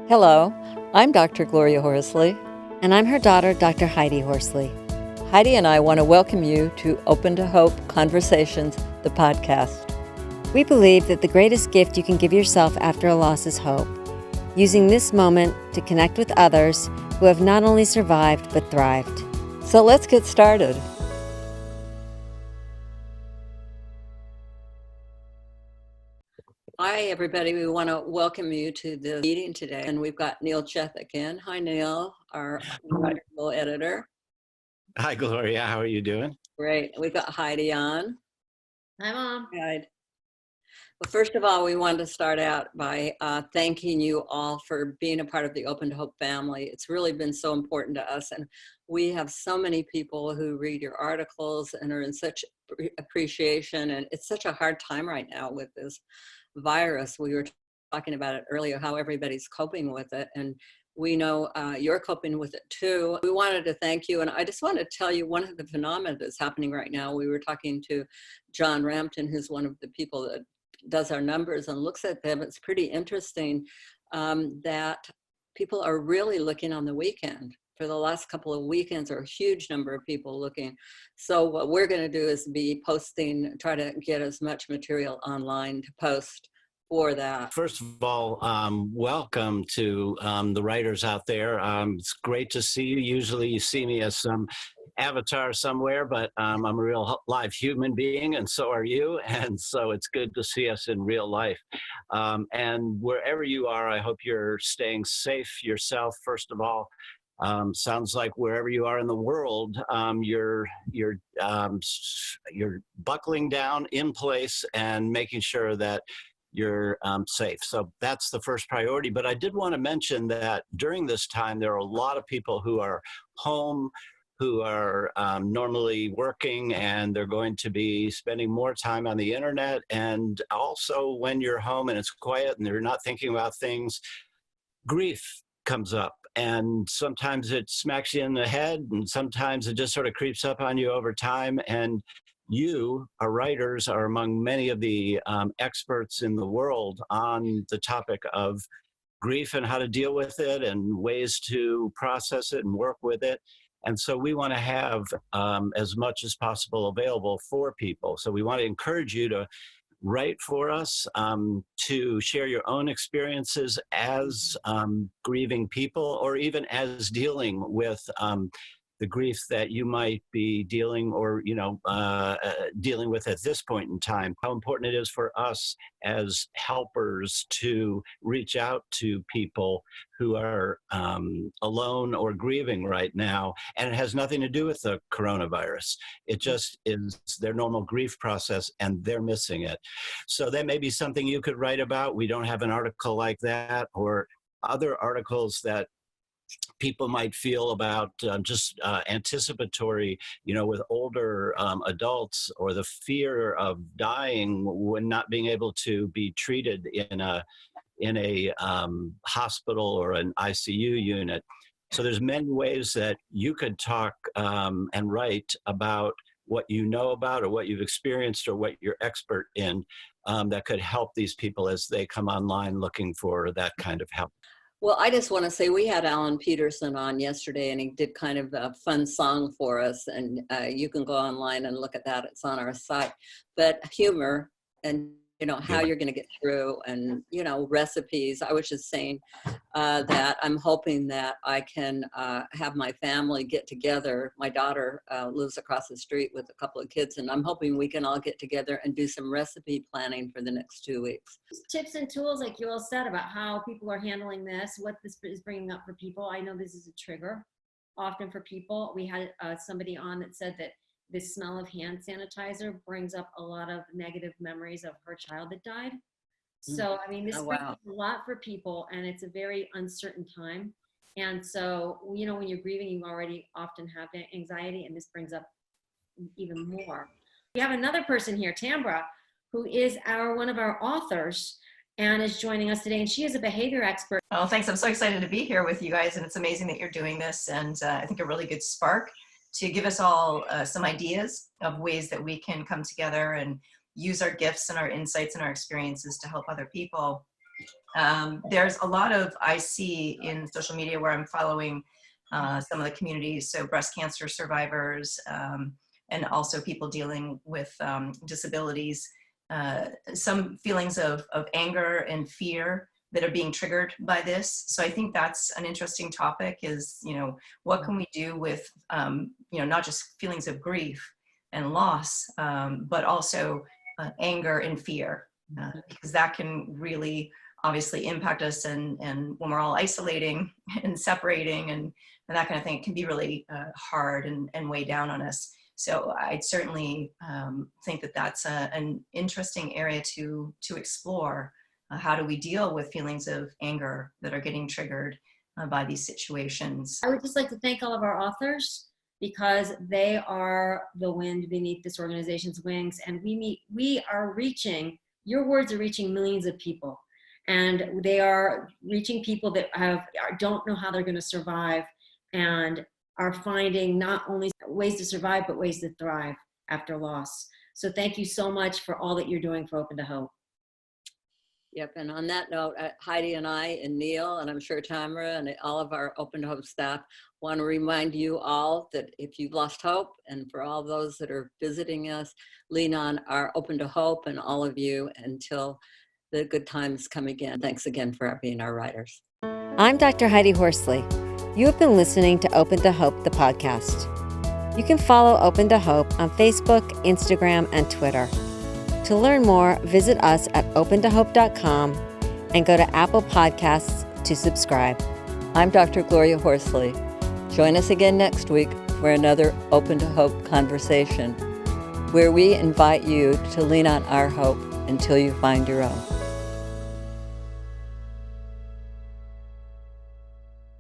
Hello, I'm Dr. Gloria Horsley. And I'm her daughter, Dr. Heidi Horsley. Heidi and I want to welcome you to Open to Hope Conversations, the podcast. We believe that the greatest gift you can give yourself after a loss is hope, using this moment to connect with others who have not only survived but thrived. So let's get started. Hi, everybody. We want to welcome you to the meeting today. And we've got Neil Checkin. Hi, Neil, our wonderful editor. Hi, Gloria. How are you doing? Great. We've got Heidi on. Hi, Mom. Hi. Well, first of all, we wanted to start out by thanking you all for being a part of the Open to Hope family. It's really been so important to us. And we have so many people who read your articles and are in such appreciation. And it's such a hard time right now with this virus. We were talking about it earlier, how everybody's coping with it. And we know you're coping with it too. We wanted to thank you. And I just want to tell you one of the phenomena that's happening right now. We were talking to John Rampton, who's one of the people that does our numbers and looks at them. It's pretty interesting that people are really looking on the weekend. For the last couple of weekends, are a huge number of people looking. So what we're going to do is be posting, try to get as much material online to post for that. First of all, welcome to the writers out there. It's great to see you. Usually you see me as some avatar somewhere, but I'm a real live human being, and so are you. And so it's good to see us in real life. And wherever you are, I hope you're staying safe yourself, first of all. Sounds like wherever you are in the world, you're buckling down in place and making sure that you're safe. So that's the first priority. But I did want to mention that during this time, there are a lot of people who are home, who are normally working, and they're going to be spending more time on the internet. And also when you're home and it's quiet and you're not thinking about things, grief comes up. And sometimes it smacks you in the head, and sometimes it just sort of creeps up on you over time. And you, our writers, are among many of the experts in the world on the topic of grief and how to deal with it and ways to process it and work with it. And so we want to have as much as possible available for people. So we want to encourage you to write for us, to share your own experiences as grieving people, or even as dealing with the grief that you might be dealing with at this point in time. How important it is for us as helpers to reach out to people who are alone or grieving right now. And it has nothing to do with the coronavirus. It just is their normal grief process, and they're missing it. So that may be something you could write about. We don't have an article like that, or other articles that people might feel about anticipatory, with older adults, or the fear of dying when not being able to be treated in a hospital or an ICU unit. So there's many ways that you could talk and write about what you know about, or what you've experienced, or what you're expert in, that could help these people as they come online looking for that kind of help. Well, I just want to say we had Alan Peterson on yesterday, and he did kind of a fun song for us, and you can go online and look at that. It's on our site. But humor and, how you're going to get through, and, recipes. I was just saying that I'm hoping that I can have my family get together. My daughter lives across the street with a couple of kids, and I'm hoping we can all get together and do some recipe planning for the next 2 weeks. Tips and tools, like you all said, about how people are handling this, what this is bringing up for people. I know this is a trigger often for people. We had somebody on that said that the smell of hand sanitizer brings up a lot of negative memories of her child that died. So, I mean, this brings up a lot for people, and it's a very uncertain time. And so, when you're grieving, you already often have anxiety, and this brings up even more. We have another person here, Tambra, who is one of our authors and is joining us today. And she is a behavior expert. Oh, thanks. I'm so excited to be here with you guys. And it's amazing that you're doing this. And I think a really good spark to give us all some ideas of ways that we can come together and use our gifts and our insights and our experiences to help other people There's a lot of, I see in social media where I'm following some of the communities, so breast cancer survivors, and also people dealing with disabilities, some feelings of anger and fear that are being triggered by this. So I think that's an interesting topic is, what can we do with, not just feelings of grief and loss, but also anger and fear, because that can really obviously impact us. And when we're all isolating and separating and that kind of thing, it can be really hard and weigh down on us. So I'd certainly think that that's an interesting area to explore. How do we deal with feelings of anger that are getting triggered by these situations? I would just like to thank all of our authors because they are the wind beneath this organization's wings, and we are reaching, your words are reaching millions of people, and they are reaching people that don't know how they're going to survive and are finding not only ways to survive, but ways to thrive after loss. So thank you so much for all that you're doing for Open to Hope. Yep, and on that note, Heidi and I and Neil, and I'm sure Tamara and all of our Open to Hope staff want to remind you all that if you've lost hope, and for all those that are visiting us, lean on our Open to Hope and all of you until the good times come again. Thanks again for being our writers. I'm Dr. Heidi Horsley. You have been listening to Open to Hope, the podcast. You can follow Open to Hope on Facebook, Instagram, and Twitter. To learn more, visit us at opentohope.com and go to Apple Podcasts to subscribe. I'm Dr. Gloria Horsley. Join us again next week for another Open to Hope conversation, where we invite you to lean on our hope until you find your own.